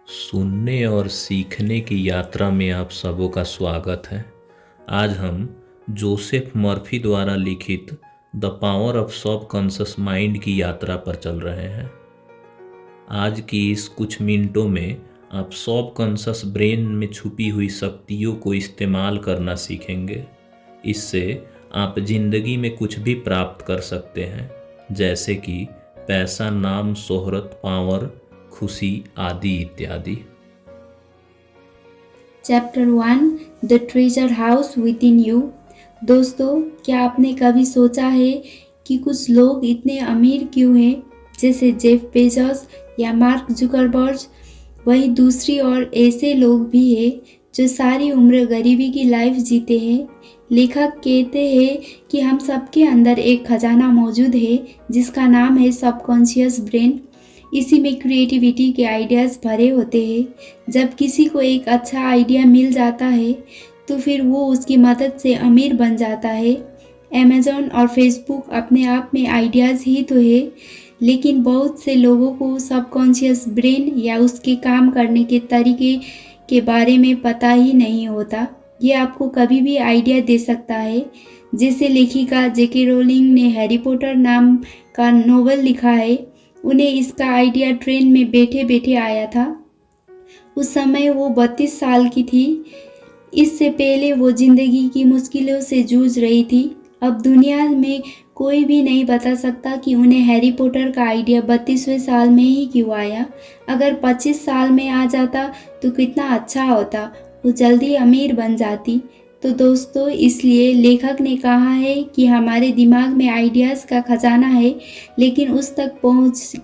सुनने और सीखने की यात्रा में आप सबों का स्वागत है। आज हम जोसेफ मर्फी द्वारा लिखित the power of subconscious mind की यात्रा पर चल रहे हैं। आज की इस कुछ मिनटों में आप सबकॉन्शियस ब्रेन में छुपी हुई शक्तियों को इस्तेमाल करना सीखेंगे। इससे आप जिंदगी में कुछ भी प्राप्त कर सकते हैं, जैसे कि पैसा, नाम, शोहरत, पावर, खुशी आदि इत्यादि। Chapter 1 the treasure house with in you. दोस्तों, क्या आपने कभी सोचा है कि कुछ लोग इतने अमीर क्यों हैं, जैसे जेफ बेजोस या मार्क जुकरबर्ग? वहीं दूसरी ओर ऐसे लोग भी हैं जो सारी उम्र गरीबी की लाइफ जीते हैं। लेखक कहते हैं कि हम सबके अंदर एक खजाना मौजूद है जिसका नाम है सबकॉन्शियस ब्रेन। इसी में क्रिएटिविटी के आइडियाज़ भरे होते हैं। जब किसी को एक अच्छा आइडिया मिल जाता है तो फिर वो उसकी मदद से अमीर बन जाता है। अमेज़न और फेसबुक अपने आप में आइडियाज़ ही तो है, लेकिन बहुत से लोगों को सबकॉन्शियस ब्रेन या उसके काम करने के तरीके के बारे में पता ही नहीं होता। ये आपको कभी भी आइडिया दे सकता है। जैसे लेखिका जेके रोलिंग ने हैरी पॉटर नाम का नोवेल लिखा है। उन्हें इसका आइडिया ट्रेन में बैठे बैठे आया था। उस समय वो 32 साल की थी। इससे पहले वो जिंदगी की मुश्किलों से जूझ रही थी। अब दुनिया में कोई भी नहीं बता सकता कि उन्हें हैरी पॉटर का आइडिया 32वें साल में ही क्यों आया। अगर 25 साल में आ जाता तो कितना अच्छा होता, वो जल्दी अमीर बन जाती। तो दोस्तों, इसलिए लेखक ने कहा है कि हमारे दिमाग में आइडियाज़ का खजाना है, लेकिन उस तक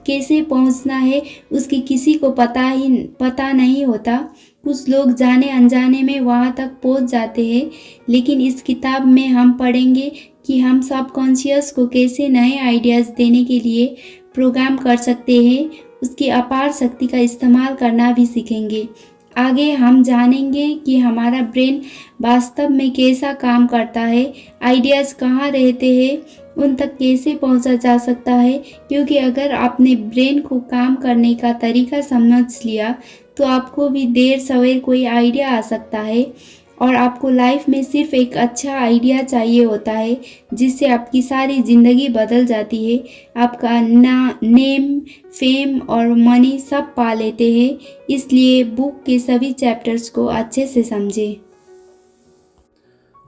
कैसे पहुंचना है उसकी किसी को पता नहीं होता। कुछ लोग जाने अनजाने में वहां तक पहुंच जाते हैं, लेकिन इस किताब में हम पढ़ेंगे कि हम सबकॉन्शियस को कैसे नए आइडियाज़ देने के लिए प्रोग्राम कर सकते हैं। उसकी अपार शक्ति का इस्तेमाल करना भी सीखेंगे। आगे हम जानेंगे कि हमारा ब्रेन वास्तव में कैसा काम करता है, आइडियाज़ कहाँ रहते हैं, उन तक कैसे पहुंचा जा सकता है। क्योंकि अगर आपने ब्रेन को काम करने का तरीका समझ लिया तो आपको भी देर सवेर कोई आइडिया आ सकता है। और आपको लाइफ में सिर्फ एक अच्छा आइडिया चाहिए होता है जिससे आपकी सारी ज़िंदगी बदल जाती है। आपका नेम, फेम और मनी सब पा लेते हैं। इसलिए बुक के सभी चैप्टर्स को अच्छे से समझें।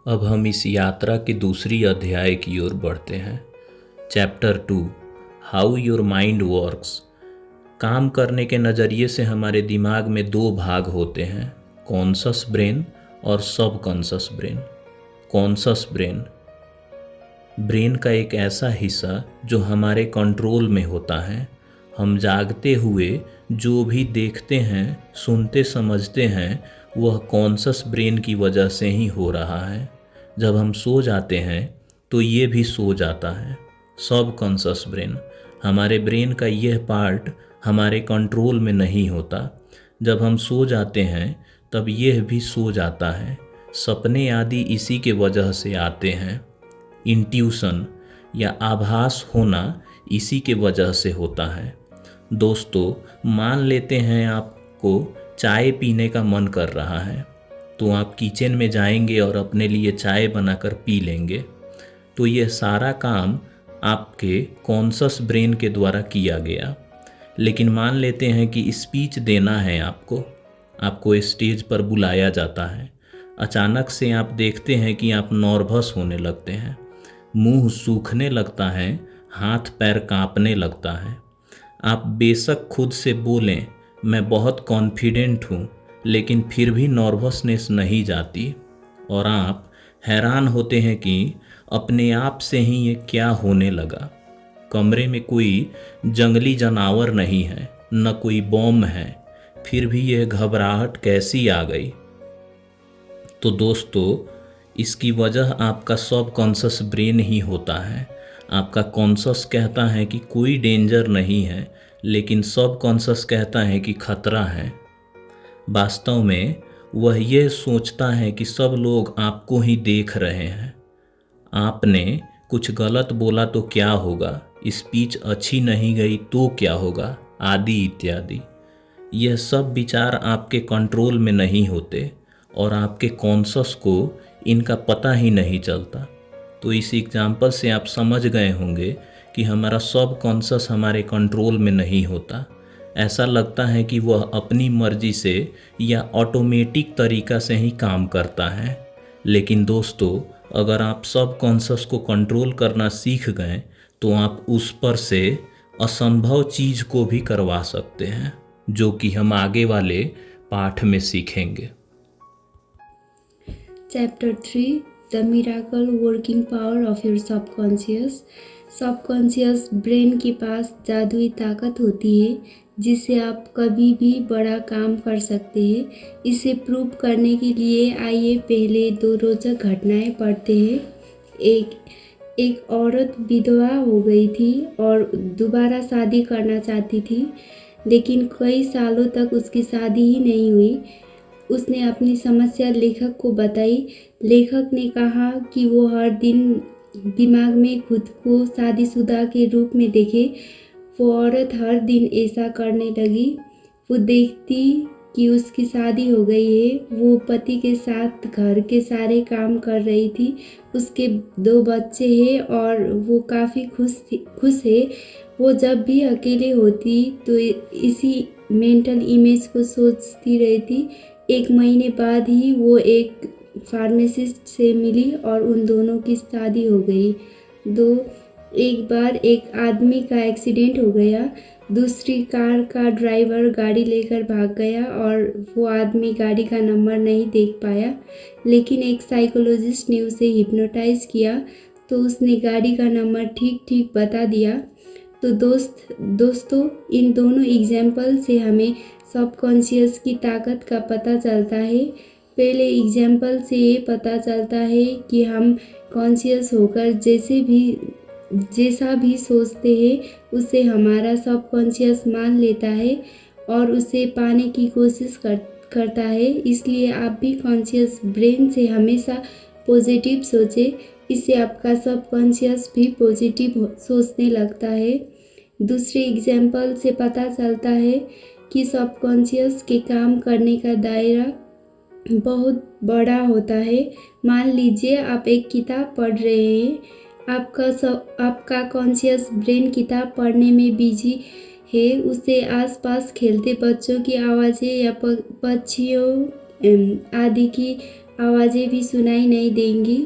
अब हम इस यात्रा के दूसरी अध्याय की ओर बढ़ते हैं। Chapter 2 how your mind works. काम करने के नज़रिए से हमारे दिमाग में दो भाग होते हैं, कॉन्शस ब्रेन और सबकॉन्शस ब्रेन। कॉन्शस ब्रेन का एक ऐसा हिस्सा जो हमारे कंट्रोल में होता है। हम जागते हुए जो भी देखते हैं, सुनते, समझते हैं, वह कॉन्शस ब्रेन की वजह से ही हो रहा है। जब हम सो जाते हैं तो ये भी सो जाता है। सबकॉन्शस ब्रेन, हमारे ब्रेन का यह पार्ट हमारे कंट्रोल में नहीं होता। जब हम सो जाते हैं तब यह भी सो जाता है। सपने आदि इसी के वजह से आते हैं। इंट्यूशन या आभास होना इसी के वजह से होता है। दोस्तों, मान लेते हैं आपको चाय पीने का मन कर रहा है, तो आप किचन में जाएंगे और अपने लिए चाय बनाकर पी लेंगे। तो यह सारा काम आपके कॉन्शस ब्रेन के द्वारा किया गया। लेकिन मान लेते हैं कि स्पीच देना है आपको स्टेज पर बुलाया जाता है। अचानक से आप देखते हैं कि आप नर्वस होने लगते हैं, मुंह सूखने लगता है, हाथ पैर कांपने लगता है। आप बेशक खुद से बोलें मैं बहुत कॉन्फिडेंट हूँ, लेकिन फिर भी नर्वसनेस नहीं जाती और आप हैरान होते हैं कि अपने आप से ही ये क्या होने लगा। कमरे में कोई जंगली जानवर नहीं है, न कोई बॉम्ब है, फिर भी यह घबराहट कैसी आ गई। तो दोस्तों, इसकी वजह आपका सबकॉन्शस ब्रेन ही होता है। आपका कॉन्शस कहता है कि कोई डेंजर नहीं है, लेकिन सबकॉन्शस कहता है कि खतरा है। वास्तव में वह यह सोचता है कि सब लोग आपको ही देख रहे हैं। आपने कुछ गलत बोला तो क्या होगा, स्पीच अच्छी नहीं गई तो क्या होगा, आदि इत्यादि। यह सब विचार आपके कंट्रोल में नहीं होते और आपके कॉन्शस को इनका पता ही नहीं चलता। तो इस एग्जाम्पल से आप समझ गए होंगे कि हमारा सब कॉन्शस हमारे कंट्रोल में नहीं होता। ऐसा लगता है कि वह अपनी मर्जी से या ऑटोमेटिक तरीक़ा से ही काम करता है, लेकिन दोस्तों अगर आप सब कॉन्शस को कंट्रोल करना सीख गए तो आप उस पर से असंभव चीज़ को भी करवा सकते हैं, जो कि हम आगे वाले पाठ में सीखेंगे। Chapter 3 the miracle working power of your subconscious. Subconscious brain के पास जादुई ताकत होती है जिससे आप कभी भी बड़ा काम कर सकते हैं। इसे प्रूव करने के लिए आइए पहले 2 रोचक घटनाएं पढ़ते हैं। एक औरत विधवा हो गई थी और दोबारा शादी करना चाहती थी, लेकिन कई सालों तक उसकी शादी ही नहीं हुई। उसने अपनी समस्या लेखक को बताई। लेखक ने कहा कि वो हर दिन दिमाग में खुद को शादीशुदा के रूप में देखे। वो औरत हर दिन ऐसा करने लगी। वो देखती कि उसकी शादी हो गई है, वो पति के साथ घर के सारे काम कर रही थी, उसके 2 बच्चे हैं और वो काफ़ी खुश है। वो जब भी अकेले होती तो इसी मेंटल इमेज को सोचती रहती। 1 महीने बाद ही वो एक फार्मासिस्ट से मिली और उन दोनों की शादी हो गई। एक बार एक आदमी का एक्सीडेंट हो गया। दूसरी कार का ड्राइवर गाड़ी लेकर भाग गया और वो आदमी गाड़ी का नंबर नहीं देख पाया, लेकिन एक साइकोलॉजिस्ट ने उसे हिप्नोटाइज किया तो उसने गाड़ी का नंबर ठीक बता दिया। तो दोस्तों इन दोनों एग्जाम्पल से हमें सबकॉन्शियस की ताकत का पता चलता है। पहले एग्जाम्पल से ये पता चलता है कि हम कॉन्शियस होकर जैसा भी सोचते हैं उसे हमारा सबकॉन्शियस मान लेता है और उसे पाने की कोशिश करता है। इसलिए आप भी कॉन्शियस ब्रेन से हमेशा पॉजिटिव सोचें, इससे आपका सबकॉन्शियस भी पॉजिटिव सोचने लगता है। दूसरे एग्जाम्पल से पता चलता है कि सबकॉन्शियस के काम करने का दायरा बहुत बड़ा होता है। मान लीजिए आप एक किताब पढ़ रहे हैं, आपका कॉन्शियस ब्रेन किताब पढ़ने में बिजी है, उसे आसपास खेलते बच्चों की आवाज़ें या पक्षियों आदि की आवाज़ें भी सुनाई नहीं देंगी,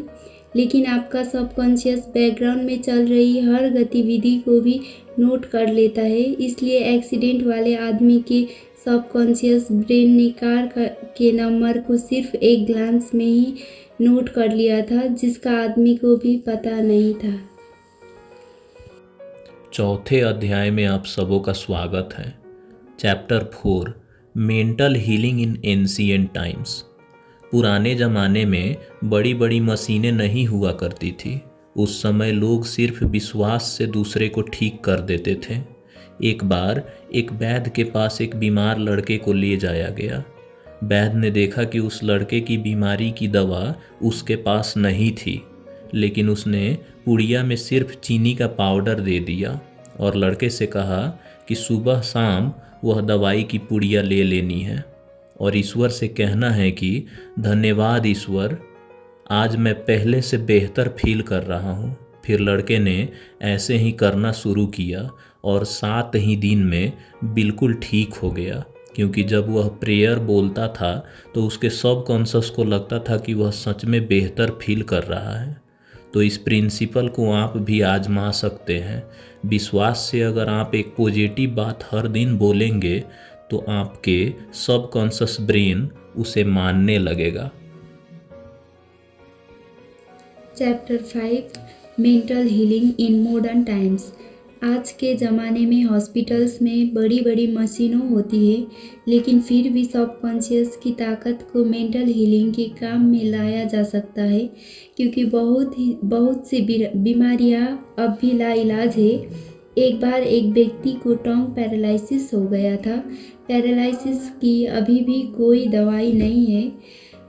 लेकिन आपका सबकॉन्शियस बैकग्राउंड में चल रही हर गतिविधि को भी नोट कर लेता है। इसलिए एक्सीडेंट वाले आदमी के सबकॉन्शियस ब्रेन ने कार के नंबर को सिर्फ एक ग्लांस में ही नोट कर लिया था, जिसका आदमी को भी पता नहीं था। चौथे अध्याय में आप सबों का स्वागत है। Chapter 4 mental healing in ancient times. पुराने ज़माने में बड़ी बड़ी मशीनें नहीं हुआ करती थी। उस समय लोग सिर्फ विश्वास से दूसरे को ठीक कर देते थे। एक बार एक वैद्य के पास एक बीमार लड़के को ले जाया गया। वैद्य ने देखा कि उस लड़के की बीमारी की दवा उसके पास नहीं थी, लेकिन उसने पुड़िया में सिर्फ चीनी का पाउडर दे दिया और लड़के से कहा कि सुबह शाम वह दवाई की पुड़िया ले लेनी है और ईश्वर से कहना है कि धन्यवाद ईश्वर, आज मैं पहले से बेहतर फील कर रहा हूँ। फिर लड़के ने ऐसे ही करना शुरू किया और 7 ही दिन में बिल्कुल ठीक हो गया, क्योंकि जब वह प्रेयर बोलता था तो उसके सबकॉन्शियस को लगता था कि वह सच में बेहतर फील कर रहा है। तो इस प्रिंसिपल को आप भी आजमा सकते हैं। विश्वास से अगर आप एक पॉजिटिव बात हर दिन बोलेंगे तो आपके सबकॉन्शियस ब्रेन उसे मानने लगेगा। Chapter 5 mental healing in modern times. आज के ज़माने में हॉस्पिटल्स में बड़ी बड़ी मशीनों होती है, लेकिन फिर भी सबकॉन्शियस की ताकत को मेंटल हीलिंग के काम में लाया जा सकता है, क्योंकि बहुत सी बीमारियां अब भी लाइलाज है। एक बार एक व्यक्ति को टंग पैरालिसिस हो गया था। पैरालिसिस की अभी भी कोई दवाई नहीं है।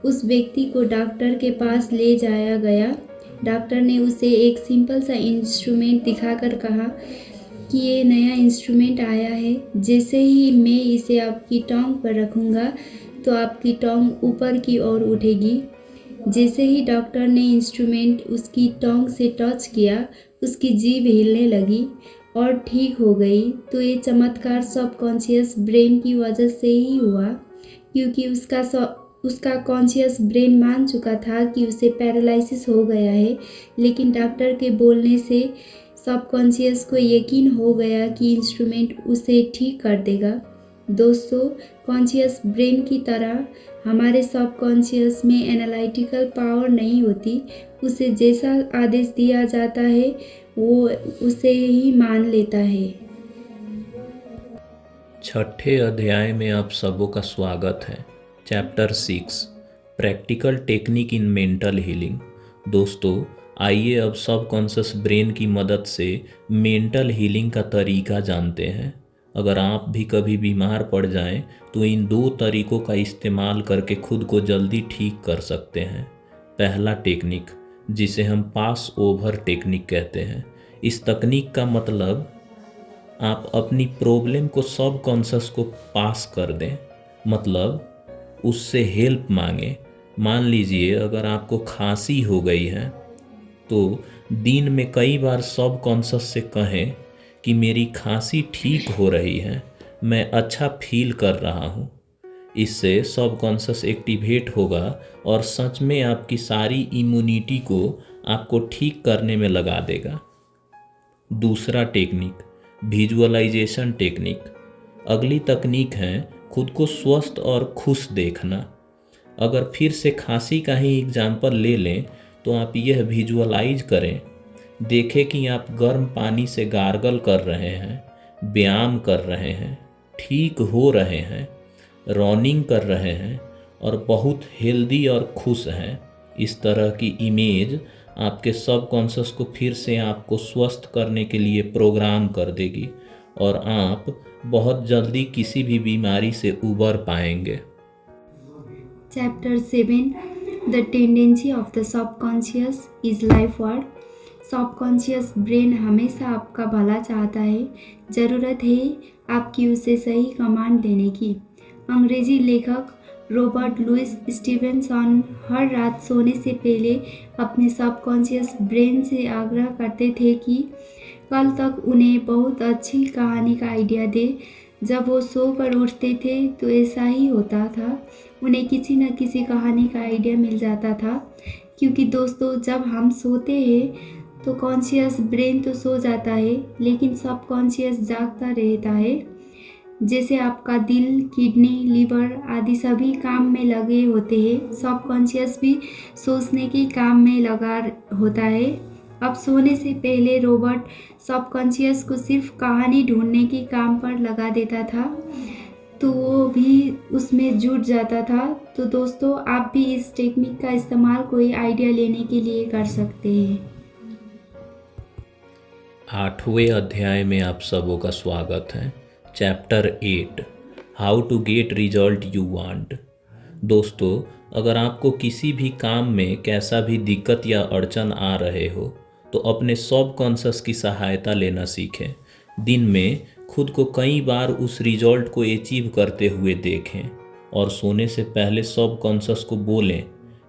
उस व्यक्ति को डॉक्टर के पास ले जाया गया। डॉक्टर ने उसे एक सिंपल सा इंस्ट्रूमेंट दिखाकर कहा, कि ये नया इंस्ट्रूमेंट आया है। जैसे ही मैं इसे आपकी टोंग पर रखूँगा तो आपकी टोंग ऊपर की ओर उठेगी। जैसे ही डॉक्टर ने इंस्ट्रूमेंट उसकी टोंग से टच किया, उसकी जीभ हिलने लगी और ठीक हो गई। तो ये चमत्कार सबकॉन्शियस ब्रेन की वजह से ही हुआ, क्योंकि उसका कॉन्शियस ब्रेन मान चुका था कि उसे पैरालिसिस हो गया है, लेकिन डॉक्टर के बोलने से सबकॉन्शियस को यकीन हो गया कि इंस्ट्रूमेंट उसे ठीक कर देगा। दोस्तों, कॉन्शियस ब्रेन की तरह हमारे सबकॉन्शियस में एनालिटिकल पावर नहीं होती। उसे जैसा आदेश दिया जाता है वो उसे ही मान लेता है। छठे अध्याय में आप सबों का स्वागत है। Chapter 6 practical technique in mental healing. दोस्तों, आइए अब सबकॉन्शियस ब्रेन की मदद से मेंटल हीलिंग का तरीका जानते हैं। अगर आप भी कभी बीमार पड़ जाएं तो इन 2 तरीकों का इस्तेमाल करके खुद को जल्दी ठीक कर सकते हैं। पहला टेक्निक, जिसे हम पास ओवर टेक्निक कहते हैं। इस तकनीक का मतलब आप अपनी प्रॉब्लम को सबकॉन्शियस को पास कर दें, मतलब उससे हेल्प मांगें। मान लीजिए अगर आपको खांसी हो गई है तो दिन में कई बार सबकॉन्शियस से कहें कि मेरी खांसी ठीक हो रही है, मैं अच्छा फील कर रहा हूँ। इससे सबकॉन्शियस एक्टिवेट होगा और सच में आपकी सारी इम्यूनिटी को आपको ठीक करने में लगा देगा। दूसरा टेक्निक, विजुअलाइजेशन टेक्निक। अगली तकनीक है खुद को स्वस्थ और खुश देखना। अगर फिर से खांसी का ही एग्जाम्पल ले लें तो आप यह विजुअलाइज करें, देखें कि आप गर्म पानी से गार्गल कर रहे हैं, व्यायाम कर रहे हैं, ठीक हो रहे हैं, रनिंग कर रहे हैं और बहुत हेल्दी और खुश हैं। इस तरह की इमेज आपके सबकॉन्शियस को फिर से आपको स्वस्थ करने के लिए प्रोग्राम कर देगी और आप बहुत जल्दी किसी भी बीमारी से उबर पाएंगे। Chapter 7 the tendency of the subconscious is lifeward. Subconscious brain हमेशा आपका भला चाहता है। ज़रूरत है आपकी उसे सही कमांड देने की। अंग्रेजी लेखक रॉबर्ट लुइस स्टीवेंसन हर रात सोने से पहले अपने सबकॉन्शियस ब्रेन से आग्रह करते थे कि कल तक उन्हें बहुत अच्छी कहानी का आइडिया दे। जब वो सो कर उठते थे तो ऐसा ही होता था, उन्हें किसी न किसी कहानी का आइडिया मिल जाता था। क्योंकि दोस्तों, जब हम सोते हैं तो कॉन्शियस ब्रेन तो सो जाता है, लेकिन सबकॉन्शियस जागता रहता है। जैसे आपका दिल, किडनी, लीवर आदि सभी काम में लगे होते हैं, सबकॉन्शियस भी सोचने के काम में लगा होता है। अब सोने से पहले रॉबर्ट सबकॉन्शियस को सिर्फ कहानी ढूंढने के काम पर लगा देता था, तो वो भी उसमें जुट जाता था। तो दोस्तों, आप भी इस टेक्निक का इस्तेमाल कोई आइडिया लेने के लिए कर सकते हैं। 8वें अध्याय में आप सबों का स्वागत है। Chapter 8 how to get result you want. दोस्तों, अगर आपको किसी भी काम में कैसा भी दिक्कत या अड़चन आ रहे हो तो अपने सबकॉन्शियस की सहायता लेना सीखें। दिन में खुद को कई बार उस रिजल्ट को अचीव करते हुए देखें और सोने से पहले सबकॉन्शियस को बोलें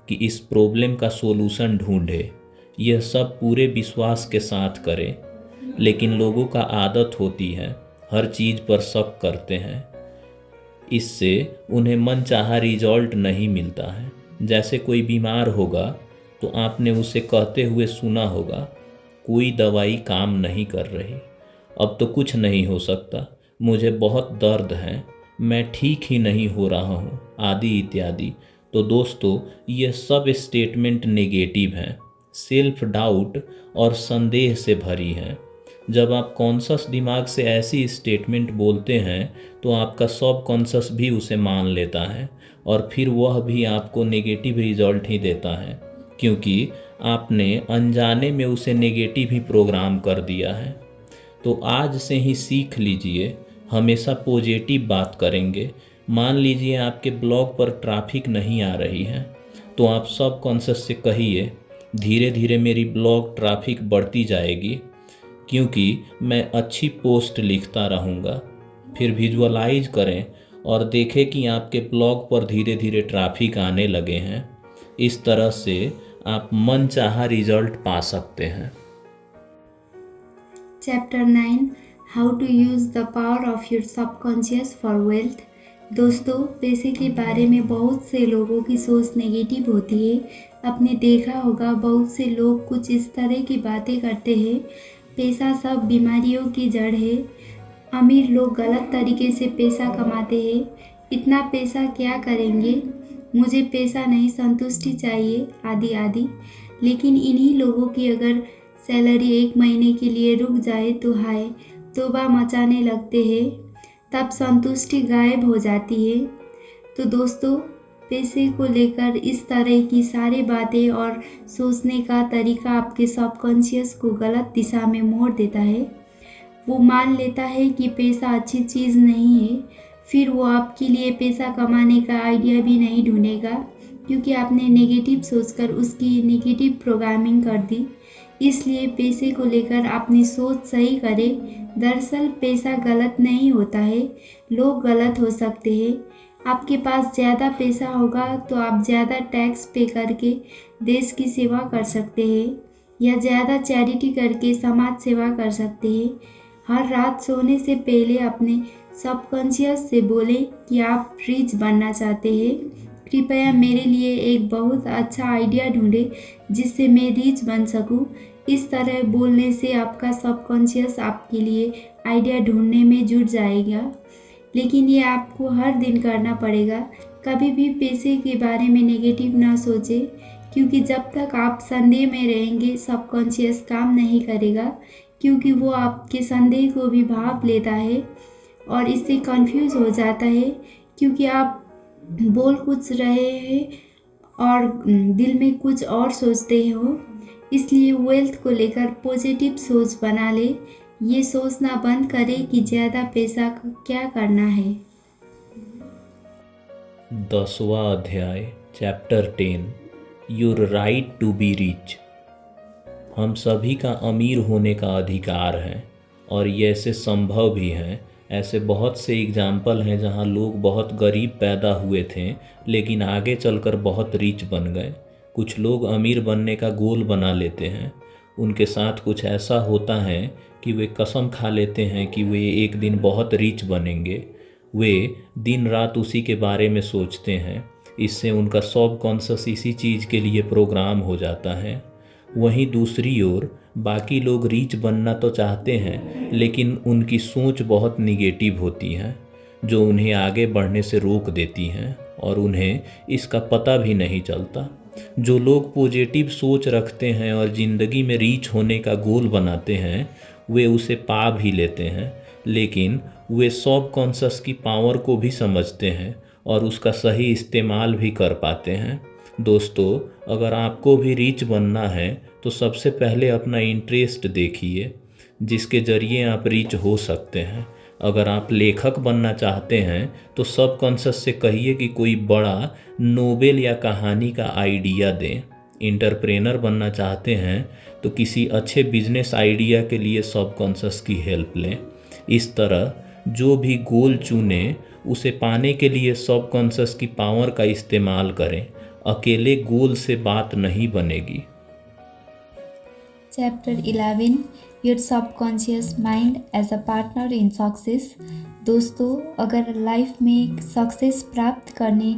कि इस प्रॉब्लम का सॉल्यूशन ढूंढे। यह सब पूरे विश्वास के साथ करें, लेकिन लोगों का आदत होती है हर चीज़ पर शक करते हैं। इससे उन्हें मनचाहा रिजल्ट नहीं मिलता है। जैसे कोई बीमार होगा तो आपने उसे कहते हुए सुना होगा, कोई दवाई काम नहीं कर रही, अब तो कुछ नहीं हो सकता, मुझे बहुत दर्द है, मैं ठीक ही नहीं हो रहा हूँ, आदि इत्यादि। तो दोस्तों, ये सब स्टेटमेंट नेगेटिव हैं, सेल्फ डाउट और संदेह से भरी हैं। जब आप कॉन्शस दिमाग से ऐसी स्टेटमेंट बोलते हैं तो आपका सबकॉन्शस भी उसे मान लेता है और फिर वह भी आपको नेगेटिव रिजल्ट ही देता है, क्योंकि आपने अनजाने में उसे नेगेटिव ही प्रोग्राम कर दिया है। तो आज से ही सीख लीजिए, हमेशा पॉजिटिव बात करेंगे। मान लीजिए आपके ब्लॉक पर ट्रैफिक नहीं आ रही है तो आप सबकॉन्शस से कहिए, धीरे धीरे मेरी ब्लॉक ट्रैफिक बढ़ती जाएगी, क्योंकि मैं अच्छी पोस्ट लिखता रहूँगा। फिर विजुअलाइज करें और देखें कि आपके ब्लॉग पर धीरे धीरे ट्रैफिक आने लगे हैं। इस तरह से आप मनचाहा रिजल्ट पा सकते हैं। Chapter 9 how to use the power of your subconscious for wealth. दोस्तों, पैसे के बारे में बहुत से लोगों की सोच नेगेटिव होती है। आपने देखा होगा बहुत से लोग कुछ इस तरह की बातें करते हैं, पैसा सब बीमारियों की जड़ है, अमीर लोग गलत तरीके से पैसा कमाते हैं, इतना पैसा क्या करेंगे, मुझे पैसा नहीं संतुष्टि चाहिए, आदि आदि। लेकिन इन्हीं लोगों की अगर सैलरी 1 महीने के लिए रुक जाए तो हाय तौबा मचाने लगते हैं, तब संतुष्टि गायब हो जाती है। तो दोस्तों, पैसे को लेकर इस तरह की सारी बातें और सोचने का तरीका आपके सबकॉन्शियस को गलत दिशा में मोड़ देता है। वो मान लेता है कि पैसा अच्छी चीज़ नहीं है, फिर वो आपके लिए पैसा कमाने का आइडिया भी नहीं ढूंढेगा, क्योंकि आपने नेगेटिव सोचकर उसकी नेगेटिव प्रोग्रामिंग कर दी। इसलिए पैसे को लेकर अपनी सोच सही करें। दरअसल पैसा गलत नहीं होता है, लोग गलत हो सकते हैं। आपके पास ज़्यादा पैसा होगा तो आप ज़्यादा टैक्स पे करके देश की सेवा कर सकते हैं, या ज़्यादा चैरिटी करके समाज सेवा कर सकते हैं। हर रात सोने से पहले अपने सबकॉन्शियस से बोलें कि आप रिच बनना चाहते हैं। कृपया मेरे लिए एक बहुत अच्छा आइडिया ढूंढें जिससे मैं रिच बन सकूं। इस तरह बोलने से आपका सबकॉन्शियस आपके लिए आइडिया ढूंढने में जुट जाएगा। लेकिन ये आपको हर दिन करना पड़ेगा। कभी भी पैसे के बारे में नेगेटिव ना सोचें, क्योंकि जब तक आप संदेह में रहेंगे सबकॉन्शियस काम नहीं करेगा, क्योंकि वो आपके संदेह को भी भाप लेता है और इससे कंफ्यूज हो जाता है, क्योंकि आप बोल कुछ रहे हैं और दिल में कुछ और सोचते हो। इसलिए वेल्थ को लेकर पॉजिटिव सोच बना ले। ये सोचना बंद करें कि ज़्यादा पैसा क्या करना है। 10वां अध्याय, chapter 10, your right to be rich. हम सभी का अमीर होने का अधिकार है और ये ऐसे संभव भी हैं। ऐसे बहुत से एग्जाम्पल हैं जहां लोग बहुत गरीब पैदा हुए थे लेकिन आगे चलकर बहुत रिच बन गए। कुछ लोग अमीर बनने का गोल बना लेते हैं। उनके साथ कुछ ऐसा होता है कि वे कसम खा लेते हैं कि वे एक दिन बहुत रिच बनेंगे। वे दिन रात उसी के बारे में सोचते हैं। इससे उनका सबकॉन्शियस इसी चीज़ के लिए प्रोग्राम हो जाता है। वहीं दूसरी ओर बाकी लोग रिच बनना तो चाहते हैं लेकिन उनकी सोच बहुत निगेटिव होती है, जो उन्हें आगे बढ़ने से रोक देती हैं और उन्हें इसका पता भी नहीं चलता। जो लोग पॉजिटिव सोच रखते हैं और ज़िंदगी में रीच होने का गोल बनाते हैं, वे उसे पा भी लेते हैं, लेकिन वे सबकॉन्शियस की पावर को भी समझते हैं और उसका सही इस्तेमाल भी कर पाते हैं। दोस्तों, अगर आपको भी रीच बनना है तो सबसे पहले अपना इंटरेस्ट देखिए, जिसके ज़रिए आप रीच हो सकते हैं। अगर आप लेखक बनना चाहते हैं तो सबकॉन्शियस से कहिए कि कोई बड़ा नोवेल या कहानी का आइडिया दें। एंटरप्रेनर बनना चाहते हैं तो किसी अच्छे बिजनेस आइडिया के लिए सबकॉन्शियस की हेल्प लें। इस तरह जो भी गोल चुनें उसे पाने के लिए सबकॉन्शियस की पावर का इस्तेमाल करें। अकेले गोल से बात नहीं बनेगी। Chapter 11 your subconscious mind as a partner in success. दोस्तों, अगर लाइफ में सक्सेस प्राप्त करनी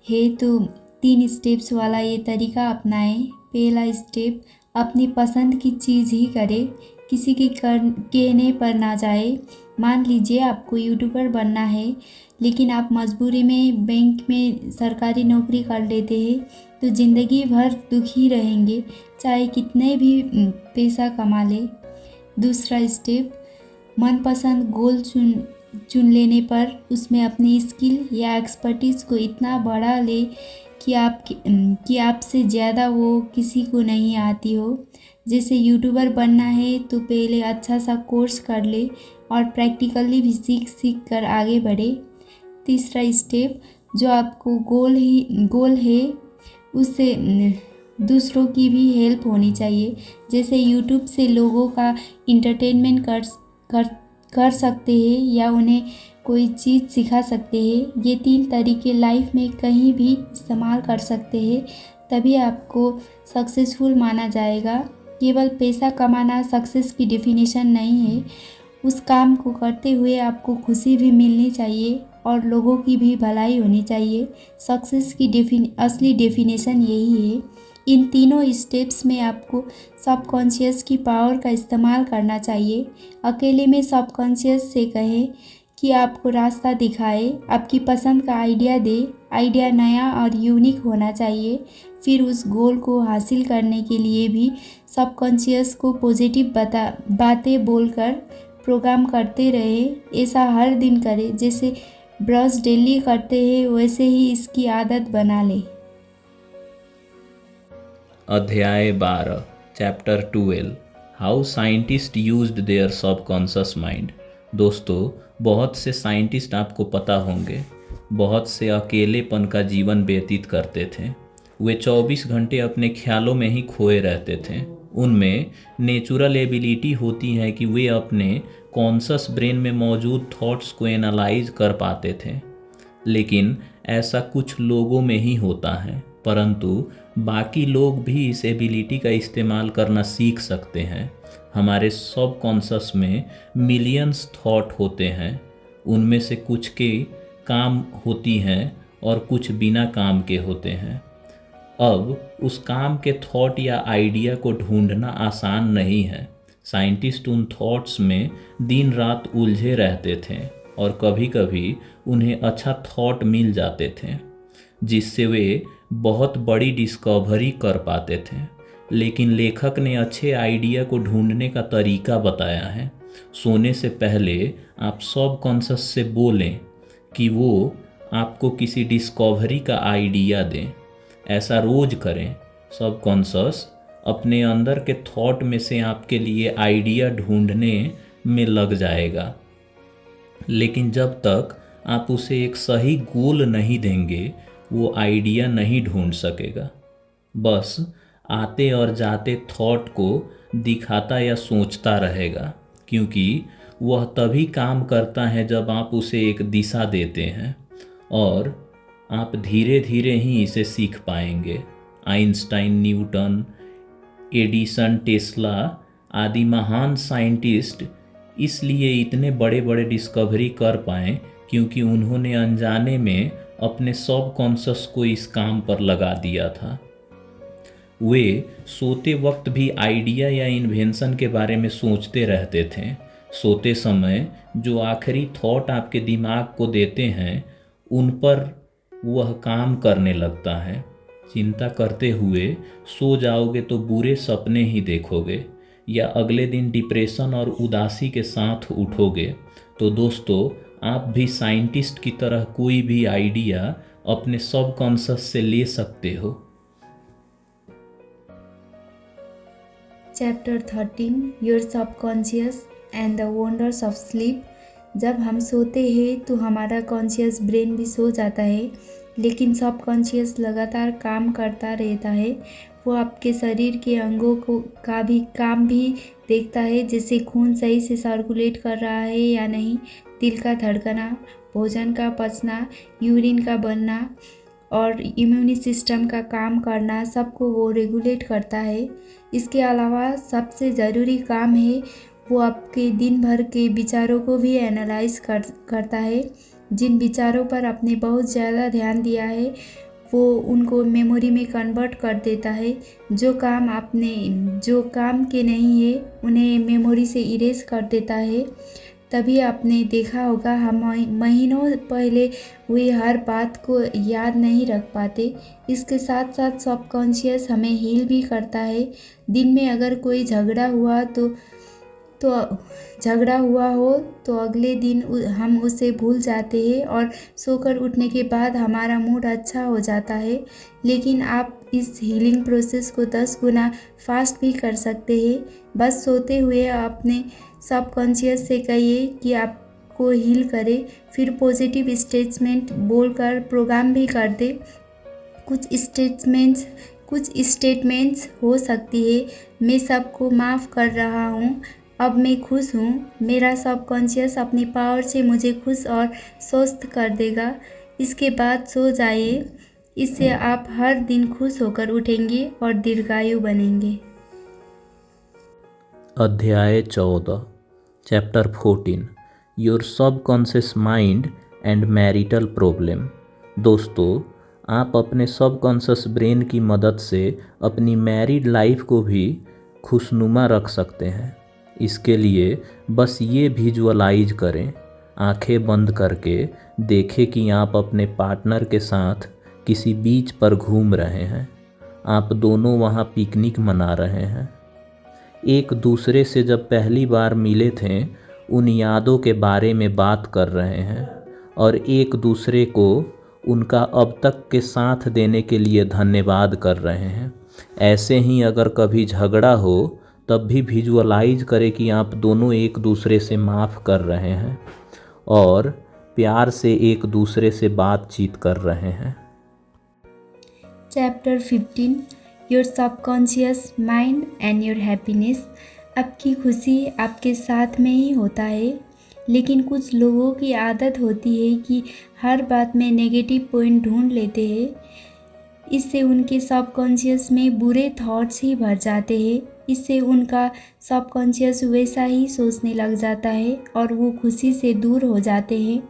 है तो 3 स्टेप्स वाला ये तरीका अपनाएं। पहला स्टेप, अपनी पसंद की चीज़ ही करें, किसी के कहने पर ना जाए। मान लीजिए आपको यूट्यूबर बनना है लेकिन आप मजबूरी में बैंक में सरकारी नौकरी कर लेते हैं, तो ज़िंदगी भर दुखी रहेंगे चाहे कितने भी पैसा कमा ले। दूसरा स्टेप, मनपसंद गोल चुन लेने पर उसमें अपनी स्किल या एक्सपर्टीज़ को इतना बढ़ा ले कि आपसे ज़्यादा वो किसी को नहीं आती हो। जैसे यूट्यूबर बनना है तो पहले अच्छा सा कोर्स कर ले और प्रैक्टिकली भी सीख कर आगे बढ़े। तीसरा स्टेप, जो आपको गोल है दूसरों की भी हेल्प होनी चाहिए। जैसे यूट्यूब से लोगों का इंटरटेनमेंट कर कर सकते हैं या उन्हें कोई चीज़ सिखा सकते हैं। ये 3 तरीके लाइफ में कहीं भी इस्तेमाल कर सकते हैं, तभी आपको सक्सेसफुल माना जाएगा। केवल पैसा कमाना सक्सेस की डेफिनेशन नहीं है। उस काम को करते हुए आपको खुशी भी मिलनी चाहिए और लोगों की भी भलाई होनी चाहिए। सक्सेस की असली डेफिनेशन यही है। इन तीनों स्टेप्स में आपको सबकॉन्शियस की पावर का इस्तेमाल करना चाहिए। अकेले में सबकॉन्शियस से कहें कि आपको रास्ता दिखाए, आपकी पसंद का आइडिया दे। आइडिया नया और यूनिक होना चाहिए। फिर उस गोल को हासिल करने के लिए भी सबकॉन्शियस को पॉजिटिव बातें बोलकर प्रोग्राम करते रहे। ऐसा हर दिन करें। जैसे ब्रश डेली करते हैं वैसे ही इसकी आदत बना ले। अध्याय 12 chapter 12 how scientist used there subconscious mind. दोस्तों, बहुत से साइंटिस्ट आपको पता होंगे बहुत से अकेलेपन का जीवन व्यतीत करते थे। वे 24 घंटे अपने ख्यालों में ही खोए रहते थे। उनमें नेचुरल एबिलिटी होती है कि वे अपने कॉन्शस ब्रेन में मौजूद थॉट्स को एनालाइज कर पाते थे। लेकिन ऐसा कुछ लोगों में ही होता है, परंतु बाकी लोग भी इस एबिलिटी का इस्तेमाल करना सीख सकते हैं। हमारे सबकॉन्शस में मिलियंस थॉट होते हैं। उनमें से कुछ के काम होती हैं और कुछ बिना काम के होते हैं। अब उस काम के थॉट या आइडिया को ढूंढना आसान नहीं है। साइंटिस्ट उन थॉट्स में दिन रात उलझे रहते थे और कभी कभी उन्हें अच्छा थॉट मिल जाते थे जिससे वे बहुत बड़ी डिस्कवरी कर पाते थे। लेकिन लेखक ने अच्छे आइडिया को ढूंढने का तरीका बताया है। सोने से पहले आप सबकॉन्शस से बोलें कि वो आपको किसी डिस्कवरी का आइडिया दें। ऐसा रोज करें। सबकॉन्शस अपने अंदर के थॉट में से आपके लिए आइडिया ढूंढने में लग जाएगा। लेकिन जब तक आप उसे एक सही गोल नहीं देंगे वो आइडिया नहीं ढूंढ सकेगा। बस आते और जाते थॉट को दिखाता या सोचता रहेगा, क्योंकि वह तभी काम करता है जब आप उसे एक दिशा देते हैं और आप धीरे धीरे ही इसे सीख पाएंगे। आइंस्टाइन, न्यूटन, एडिसन, टेस्ला आदि महान साइंटिस्ट इसलिए इतने बड़े बड़े डिस्कवरी कर पाए क्योंकि उन्होंने अनजाने में अपने सबकॉन्शस को इस काम पर लगा दिया था। वे सोते वक्त भी आइडिया या इन्वेंशन के बारे में सोचते रहते थे। सोते समय जो आखिरी थॉट आपके दिमाग को देते हैं उन पर वह काम करने लगता है। चिंता करते हुए सो जाओगे तो बुरे सपने ही देखोगे या अगले दिन डिप्रेशन और उदासी के साथ उठोगे। तो दोस्तों, आप भी साइंटिस्ट की तरह कोई भी आइडिया अपने सबकॉन्शस से ले सकते हो। Chapter 13 your subconscious and the wonders of sleep. जब हम सोते हैं तो हमारा कॉन्शियस ब्रेन भी सो जाता है, लेकिन सबकॉन्शियस लगातार काम करता रहता है। वो आपके शरीर के अंगों को काम भी देखता है, जैसे खून सही से सर्कुलेट कर रहा है या नहीं, दिल का धड़कना, भोजन का पचना, यूरिन का बनना और इम्यून सिस्टम का काम करना, सबको वो रेगुलेट करता है। इसके अलावा सबसे ज़रूरी काम है वो आपके दिन भर के विचारों को भी एनालाइज करता है। जिन विचारों पर आपने बहुत ज़्यादा ध्यान दिया है वो उनको मेमोरी में कन्वर्ट कर देता है। जो काम के नहीं है उन्हें मेमोरी से इरेज कर देता है। तभी आपने देखा होगा हम महीनों पहले हुई हर बात को याद नहीं रख पाते। इसके साथ साथ सबकॉन्शियस हमें हील भी करता है। दिन में अगर कोई झगड़ा हुआ हो तो अगले दिन हम उसे भूल जाते हैं और सोकर उठने के बाद हमारा मूड अच्छा हो जाता है। लेकिन आप इस हीलिंग प्रोसेस को 10 गुना फास्ट भी कर सकते हैं। बस सोते हुए अपने सबकॉन्शियस से कहिए कि आपको हील करे, फिर पॉजिटिव स्टेटमेंट बोलकर प्रोग्राम भी कर दे। कुछ स्टेटमेंट्स कुछ स्टेटमेंट्स हो सकती है, मैं सबको माफ़ कर रहा हूँ, अब मैं खुश हूँ, मेरा सबकॉन्शियस अपनी पावर से मुझे खुश और स्वस्थ कर देगा। इसके बाद सो जाइए, इससे आप हर दिन खुश होकर उठेंगे और दीर्घायु बनेंगे। अध्याय 14 chapter 14 your subconscious mind and marital problem. दोस्तों, आप अपने सबकॉन्शियस ब्रेन की मदद से अपनी मैरिड लाइफ को भी खुशनुमा रख सकते हैं। इसके लिए बस ये विजुअलाइज करें, आंखें बंद करके देखें कि आप अपने पार्टनर के साथ किसी बीच पर घूम रहे हैं। आप दोनों वहाँ पिकनिक मना रहे हैं। एक दूसरे से जब पहली बार मिले थे उन यादों के बारे में बात कर रहे हैं और एक दूसरे को उनका अब तक के साथ देने के लिए धन्यवाद कर रहे हैं। ऐसे ही अगर कभी झगड़ा हो तब भी विजुअलाइज करें कि आप दोनों एक दूसरे से माफ़ कर रहे हैं और प्यार से एक दूसरे से बातचीत कर रहे हैं। Chapter 15 your subconscious mind and your happiness. आपकी खुशी आपके साथ में ही होता है, लेकिन कुछ लोगों की आदत होती है कि हर बात में नेगेटिव पॉइंट ढूंढ लेते हैं। इससे उनके सबकॉन्शियस में बुरे थॉट्स ही भर जाते हैं। इससे उनका सबकॉन्शियस वैसा ही सोचने लग जाता है और वो खुशी से दूर हो जाते हैं।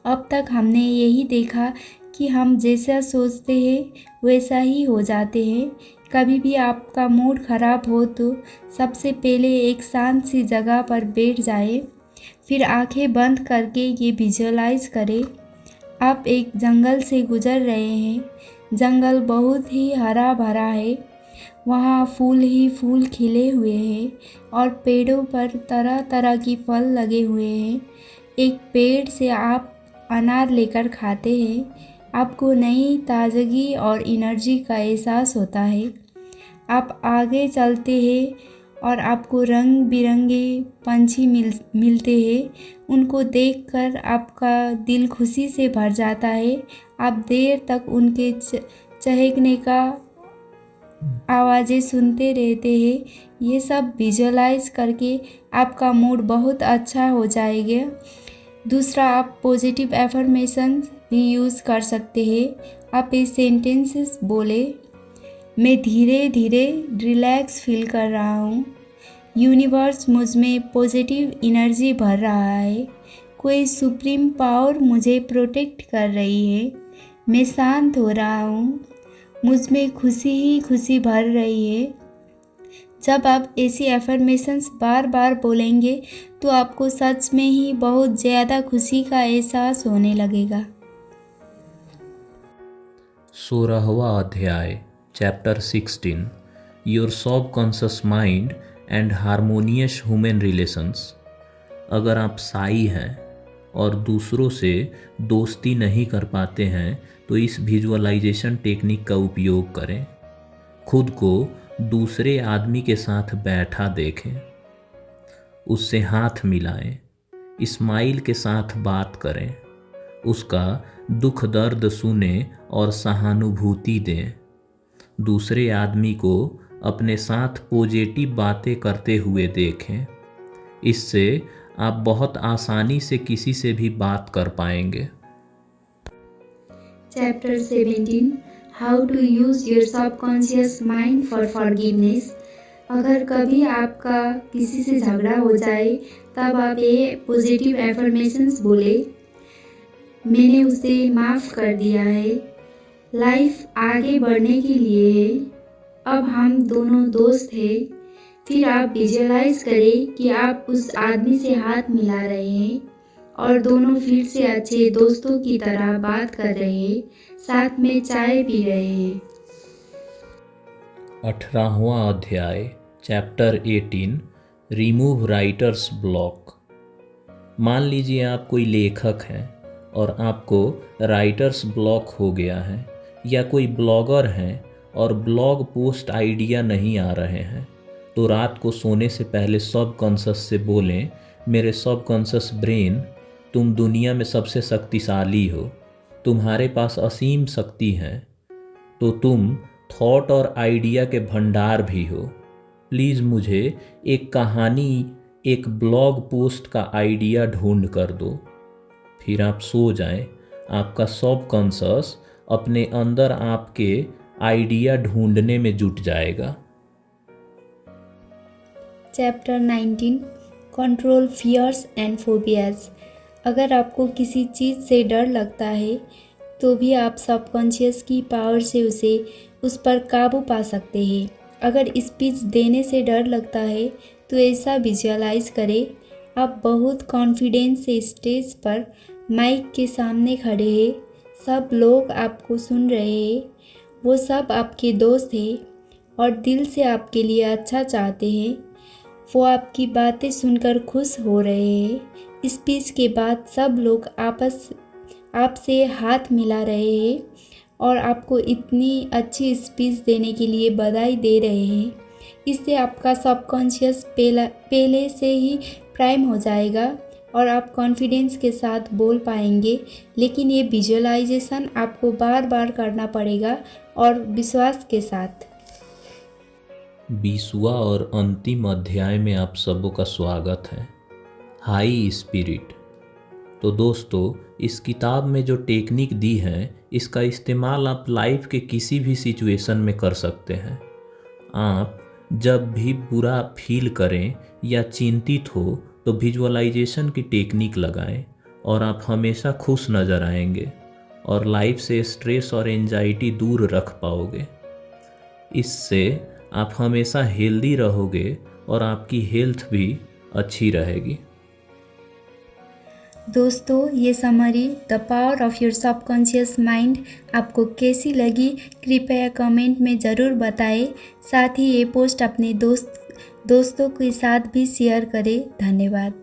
अब तक हमने यही देखा कि हम जैसा सोचते हैं वैसा ही हो जाते हैं। कभी भी आपका मूड ख़राब हो तो सबसे पहले एक शांत सी जगह पर बैठ जाए, फिर आंखें बंद करके ये विजुअलाइज करें। आप एक जंगल से गुजर रहे हैं। जंगल बहुत ही हरा भरा है, वहाँ फूल ही फूल खिले हुए हैं और पेड़ों पर तरह तरह की फल लगे हुए हैं। एक पेड़ से आप अनार लेकर खाते हैं। आपको नई ताजगी और एनर्जी का एहसास होता है। आप आगे चलते हैं और आपको रंग बिरंगे पंछी मिलते हैं। उनको देखकर आपका दिल खुशी से भर जाता है। आप देर तक उनके चहकने का आवाज़ें सुनते रहते हैं। ये सब विजुअलाइज करके आपका मूड बहुत अच्छा हो जाएगा। दूसरा, आप पॉजिटिव एफर्मेशन भी यूज़ कर सकते हैं। आप ये सेंटेंसेस बोले, मैं धीरे धीरे रिलैक्स फील कर रहा हूँ, यूनिवर्स मुझ में पॉजिटिव एनर्जी भर रहा है, कोई सुप्रीम पावर मुझे प्रोटेक्ट कर रही है, मैं शांत हो रहा हूँ, मुझ में खुशी ही खुशी भर रही है। जब आप ऐसी एफर्मेशंस बार बार बोलेंगे तो आपको सच में ही बहुत ज़्यादा खुशी का एहसास होने लगेगा। 16वां अध्याय chapter 16 your subconscious mind and harmonious human relations. अगर आप साई हैं और दूसरों से दोस्ती नहीं कर पाते हैं तो इस विजुअलाइजेशन टेक्निक का उपयोग करें। खुद को दूसरे आदमी के साथ बैठा देखें, उससे हाथ मिलाएं, स्माइल के साथ बात करें, उसका दुख दर्द सुने और सहानुभूति दें। दूसरे आदमी को अपने साथ पॉजिटिव बातें करते हुए देखें। इससे आप बहुत आसानी से किसी से भी बात कर पाएंगे। Chapter 17 how to use your subconscious mind for forgiveness. अगर कभी आपका किसी से झगड़ा हो जाए तब आप ये पॉजिटिव एफर्मेशंस बोले, मैंने उसे माफ़ कर दिया है, लाइफ आगे बढ़ने के लिए है, अब हम दोनों दोस्त हैं। फिर आप विजुअलाइज करें कि आप उस आदमी से हाथ मिला रहे हैं और दोनों फिर से अच्छे दोस्तों की तरह बात कर रहे हैं, साथ में चाय पी रहे हैं। 18वां अध्याय चैप्टर 18 रिमूव राइटर्स ब्लॉक। मान लीजिए आप कोई लेखक हैं और आपको राइटर्स ब्लॉक हो गया है, या कोई ब्लॉगर हैं और ब्लॉग पोस्ट आइडिया नहीं आ रहे हैं, तो रात को सोने से पहले सबकॉन्शियस से बोलें, मेरे सबकॉन्शियस ब्रेन, तुम दुनिया में सबसे शक्तिशाली हो, तुम्हारे पास असीम शक्ति है, तो तुम थॉट और आइडिया के भंडार भी हो। प्लीज़ मुझे एक कहानी, एक ब्लॉग पोस्ट का आइडिया ढूंढ कर दो। फिर आप सो जाएं। आपका सबकॉन्शस अपने अंदर आपके आइडिया ढूंढने में जुट जाएगा। Chapter 19 control fears and phobias. अगर आपको किसी चीज़ से डर लगता है तो भी आप सबकॉन्शियस की पावर से उस पर काबू पा सकते हैं। अगर स्पीच देने से डर लगता है तो ऐसा विजुअलाइज करें, आप बहुत कॉन्फिडेंस से स्टेज पर माइक के सामने खड़े हैं, सब लोग आपको सुन रहे हैं, वो सब आपके दोस्त हैं और दिल से आपके लिए अच्छा चाहते हैं। वो आपकी बातें सुनकर खुश हो रहे हैं। स्पीच के बाद सब लोग आपसे हाथ मिला रहे हैं और आपको इतनी अच्छी स्पीच देने के लिए बधाई दे रहे हैं। इससे आपका सबकॉन्शियस पहले से ही प्राइम हो जाएगा और आप कॉन्फिडेंस के साथ बोल पाएंगे। लेकिन ये विजुअलाइजेशन आपको बार बार करना पड़ेगा और विश्वास के साथ। 20वां और अंतिम अध्याय में आप सबों का स्वागत है, हाई स्पिरिट। तो दोस्तों, इस किताब में जो टेक्निक दी है, इसका इस्तेमाल आप लाइफ के किसी भी सिचुएशन में कर सकते हैं। आप जब भी बुरा फील करें या चिंतित हो तो विजुअलाइजेशन की टेक्निक लगाएं और आप हमेशा खुश नज़र आएंगे और लाइफ से स्ट्रेस और एंजाइटी दूर रख पाओगे। इससे आप हमेशा हेल्दी रहोगे और आपकी हेल्थ भी अच्छी रहेगी। दोस्तों, ये summary the power of your subconscious mind आपको कैसी लगी कृपया कमेंट में ज़रूर बताएं। साथ ही ये पोस्ट अपने दोस्तों के साथ भी शेयर करें। धन्यवाद।